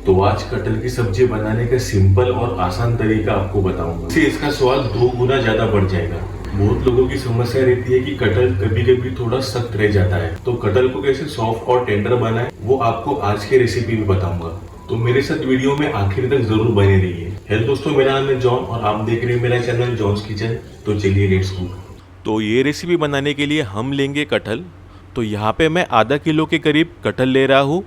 तो आज कटहल की सब्जी बनाने का सिंपल और आसान तरीका आपको बताऊंगा। इससे इसका स्वाद 2 गुना ज्यादा बढ़ जाएगा। बहुत लोगों की समस्या रहती है कि कटहल कभी कभी थोड़ा सख्त रह जाता है, तो कटहल को कैसे सॉफ्ट और टेंडर बनाए वो आपको आज के रेसिपी में बताऊंगा। तो मेरे साथ वीडियो में आखिर तक जरूर बने रहिए। हेलो दोस्तों, मेरा नाम है जॉन और आप देख रहे हैं मेरा चैनल जॉन्स किचन। तो चलिए लेट्स कुक। तो ये रेसिपी बनाने के लिए हम लेंगे कटहल। तो यहाँ पे मैं आधा किलो के करीब कटहल ले रहा हूँ।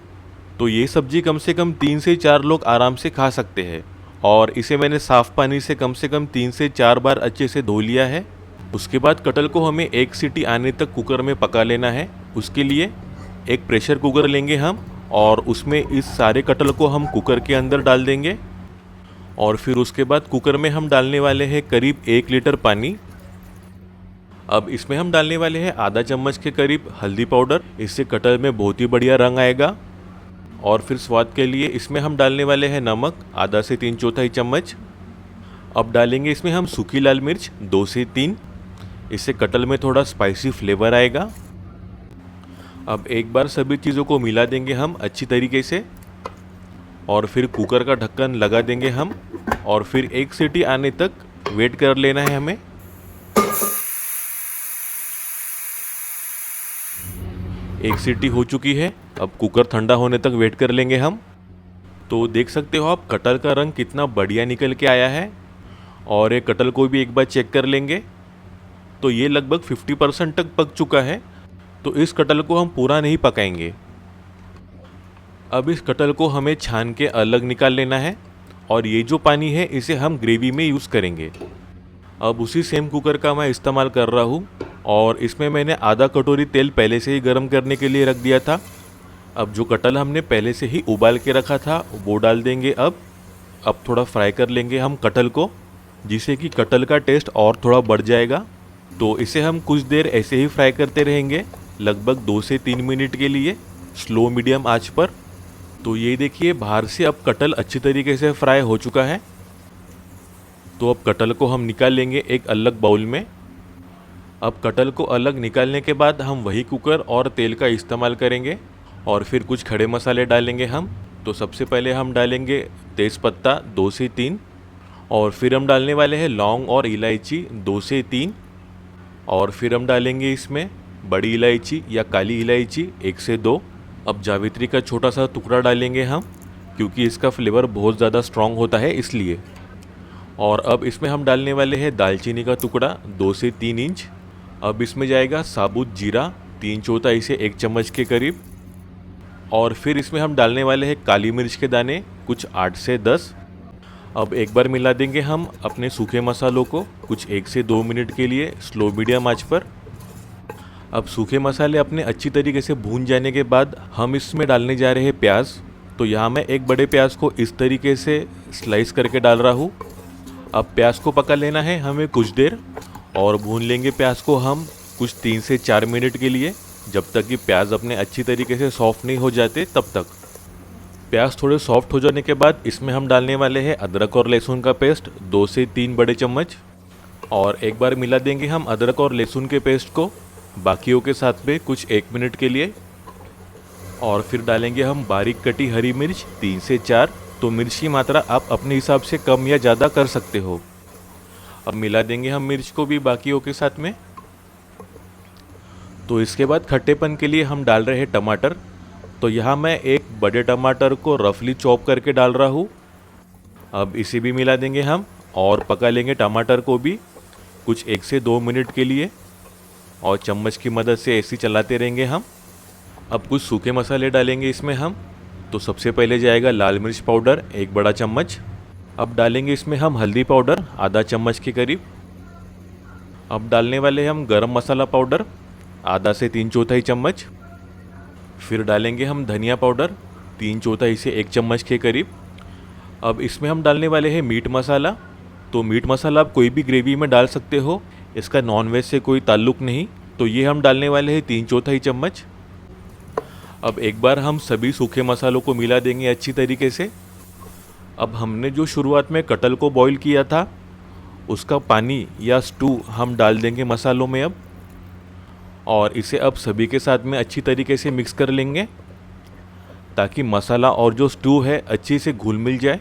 तो ये सब्जी कम से कम 3 से 4 लोग आराम से खा सकते हैं। और इसे मैंने साफ़ पानी से कम 3 से 4 बार अच्छे से धो लिया है। उसके बाद कटहल को हमें 1 सीटी आने तक कुकर में पका लेना है। उसके लिए एक प्रेशर कुकर लेंगे हम और उसमें इस सारे कटहल को हम कुकर के अंदर डाल देंगे। और फिर उसके बाद कुकर में हम डालने वाले हैं करीब 1 लीटर पानी। अब इसमें हम डालने वाले हैं आधा चम्मच के करीब हल्दी पाउडर। इससे कटहल में बहुत ही बढ़िया रंग आएगा। और फिर स्वाद के लिए इसमें हम डालने वाले हैं नमक आधा से 3/4 चम्मच। अब डालेंगे इसमें हम सूखी लाल मिर्च 2 से 3। इससे कटहल में थोड़ा स्पाइसी फ्लेवर आएगा। अब एक बार सभी चीज़ों को मिला देंगे हम अच्छी तरीके से और फिर कुकर का ढक्कन लगा देंगे हम। और फिर 1 सीटी आने तक वेट कर लेना है हमें। एक सीटी हो चुकी है। अब कुकर ठंडा होने तक वेट कर लेंगे हम। तो देख सकते हो आप कटहल का रंग कितना बढ़िया निकल के आया है। और ये कटहल को भी एक बार चेक कर लेंगे। तो ये लगभग 50% तक पक चुका है। तो इस कटहल को हम पूरा नहीं पकाएंगे। अब इस कटहल को हमें छान के अलग निकाल लेना है। और ये जो पानी है इसे हम ग्रेवी में यूज़ करेंगे। अब उसी सेम कुकर का मैं इस्तेमाल कर रहा हूँ और इसमें मैंने आधा कटोरी तेल पहले से ही गर्म करने के लिए रख दिया था। अब जो कटहल हमने पहले से ही उबाल के रखा था वो डाल देंगे। अब थोड़ा फ्राई कर लेंगे हम कटहल को, जिससे कि कटहल का टेस्ट और थोड़ा बढ़ जाएगा। तो इसे हम कुछ देर ऐसे ही फ्राई करते रहेंगे, लगभग 2 से 3 मिनट के लिए स्लो मीडियम आंच पर। तो ये देखिए बाहर से अब कटहल अच्छी तरीके से फ्राई हो चुका है। तो अब कटहल को हम निकाल लेंगे एक अलग बाउल में। अब कटहल को अलग निकालने के बाद हम वही कुकर और तेल का इस्तेमाल करेंगे और फिर कुछ खड़े मसाले डालेंगे हम। तो सबसे पहले हम डालेंगे तेज़पत्ता 2 से 3 और फिर हम डालने वाले हैं लौंग और इलायची 2 से 3 और फिर हम डालेंगे इसमें बड़ी इलायची या काली इलायची 1 से 2। अब जावित्री का छोटा सा टुकड़ा डालेंगे हम, क्योंकि इसका फ्लेवर बहुत ज़्यादा स्ट्रॉन्ग होता है इसलिए। और अब इसमें हम डालने वाले हैं दालचीनी का टुकड़ा 2 से 3 इंच। अब इसमें जाएगा साबुत जीरा 3/4 से 1 चम्मच के करीब। और फिर इसमें हम डालने वाले हैं काली मिर्च के दाने कुछ 8 से 10। अब एक बार मिला देंगे हम अपने सूखे मसालों को कुछ 1 से 2 मिनट के लिए स्लो मीडियम आंच पर। अब सूखे मसाले अपने अच्छी तरीके से भून जाने के बाद हम इसमें डालने जा रहे हैं प्याज। तो यहाँ मैं एक बड़े प्याज को इस तरीके से स्लाइस करके डाल रहा हूँ। अब प्याज को पका लेना है हमें कुछ देर और भून लेंगे प्याज को हम कुछ 3 से 4 मिनट के लिए, जब तक कि प्याज अपने अच्छी तरीके से सॉफ्ट नहीं हो जाते तब तक। प्याज थोड़े सॉफ्ट हो जाने के बाद इसमें हम डालने वाले हैं अदरक और लहसुन का पेस्ट 2 से 3 बड़े चम्मच। और एक बार मिला देंगे हम अदरक और लहसुन के पेस्ट को बाकियों के साथ में कुछ 1 मिनट के लिए। और फिर डालेंगे हम बारीक कटी हरी मिर्च 3 से 4। तो मिर्च की मात्रा आप अपने हिसाब से कम या ज़्यादा कर सकते हो। अब मिला देंगे हम मिर्च को भी बाकियों के साथ में। तो इसके बाद खट्टेपन के लिए हम डाल रहे हैं टमाटर। तो यहाँ मैं एक बड़े टमाटर को रफली चॉप करके डाल रहा हूँ। अब इसे भी मिला देंगे हम और पका लेंगे टमाटर को भी कुछ 1 से 2 मिनट के लिए और चम्मच की मदद से ऐसे चलाते रहेंगे हम। अब कुछ सूखे मसाले डालेंगे इसमें हम। तो सबसे पहले जाएगा लाल मिर्च पाउडर 1 बड़ा चम्मच। अब डालेंगे इसमें हम हल्दी पाउडर आधा चम्मच के करीब। अब डालने वाले हम गरम मसाला पाउडर आधा से 3/4 चम्मच। फिर डालेंगे हम धनिया पाउडर 3/4 से 1 चम्मच के करीब। अब इसमें हम डालने वाले हैं मीट मसाला। तो मीट मसाला आप कोई भी ग्रेवी में डाल सकते हो, इसका नॉनवेज से कोई ताल्लुक़ नहीं। तो ये हम डालने वाले हैं 3/4 चम्मच। अब एक बार हम सभी सूखे मसालों को मिला देंगे अच्छी तरीके से। अब हमने जो शुरुआत में कटहल को बॉईल किया था उसका पानी या स्टू हम डाल देंगे मसालों में अब। और इसे अब सभी के साथ में अच्छी तरीके से मिक्स कर लेंगे। ताकि मसाला और जो स्टू है अच्छे से घुल मिल जाए।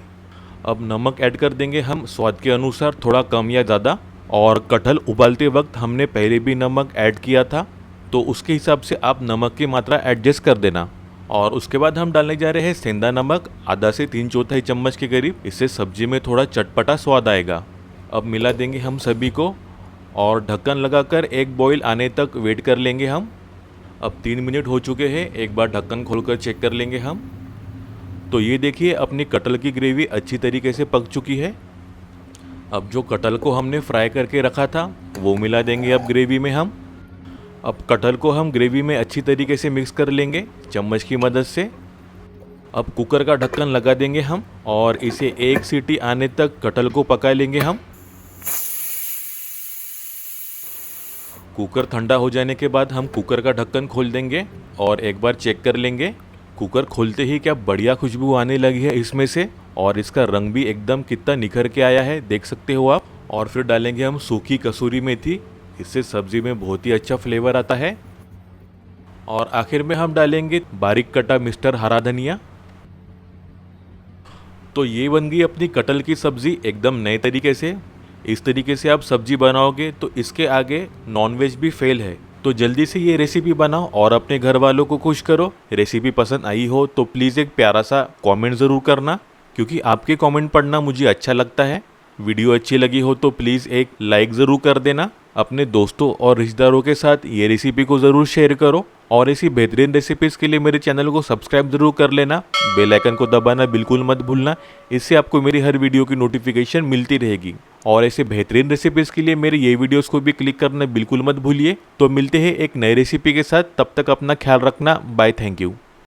अब नमक ऐड कर देंगे हम स्वाद के अनुसार, थोड़ा कम या ज़्यादा। और कटहल उबालते वक्त हमने पहले भी नमक ऐड किया था, तो उसके हिसाब से आप नमक की मात्रा एडजस्ट कर देना। और उसके बाद हम डालने जा रहे हैं सेंधा नमक, आधा से 3/4 चम्मच के करीब। इससे सब्जी में थोड़ा चटपटा स्वाद आएगा। अब मिला देंगे हम सभी को और ढक्कन लगाकर एक बॉईल आने तक वेट कर लेंगे हम। अब 3 मिनट हो चुके हैं, एक बार ढक्कन खोलकर चेक कर लेंगे हम। तो ये देखिए अपनी कटहल की ग्रेवी अच्छी तरीके से पक चुकी है। अब जो कटहल को हमने फ्राई करके रखा था वो मिला देंगे अब ग्रेवी में हम। अब कटहल को हम ग्रेवी में अच्छी तरीके से मिक्स कर लेंगे चम्मच की मदद से। अब कुकर का ढक्कन लगा देंगे हम और इसे 1 सीटी आने तक कटहल को पका लेंगे हम। कुकर ठंडा हो जाने के बाद हम कुकर का ढक्कन खोल देंगे और एक बार चेक कर लेंगे। कुकर खोलते ही क्या बढ़िया खुशबू आने लगी है इसमें से, और इसका रंग भी एकदम कितना निखर के आया है, देख सकते हो आप। और फिर डालेंगे हम सूखी कसूरी मेथी, इससे सब्जी में बहुत ही अच्छा फ्लेवर आता है। और आखिर में हम डालेंगे बारीक कटा मिस्टर हरा धनिया। तो ये बन गई अपनी कटहल की सब्जी एकदम नए तरीके से। इस तरीके से आप सब्जी बनाओगे तो इसके आगे नॉनवेज भी फेल है। तो जल्दी से ये रेसिपी बनाओ और अपने घर वालों को खुश करो। रेसिपी पसंद आई हो तो प्लीज़ एक प्यारा सा कमेंट ज़रूर करना, क्योंकि आपके कमेंट पढ़ना मुझे अच्छा लगता है। वीडियो अच्छी लगी हो तो प्लीज़ एक लाइक ज़रूर कर देना। अपने दोस्तों और रिश्तेदारों के साथ ये रेसिपी को ज़रूर शेयर करो। और ऐसी बेहतरीन रेसिपीज़ के लिए मेरे चैनल को सब्सक्राइब ज़रूर कर लेना। बेल आइकन को दबाना बिल्कुल मत भूलना, इससे आपको मेरी हर वीडियो की नोटिफिकेशन मिलती रहेगी। और ऐसे बेहतरीन रेसिपीज़ के लिए मेरे ये वीडियोस को भी क्लिक करना बिल्कुल मत भूलिए। तो मिलते हैं एक नई रेसिपी के साथ, तब तक अपना ख्याल रखना। Bye, thank you.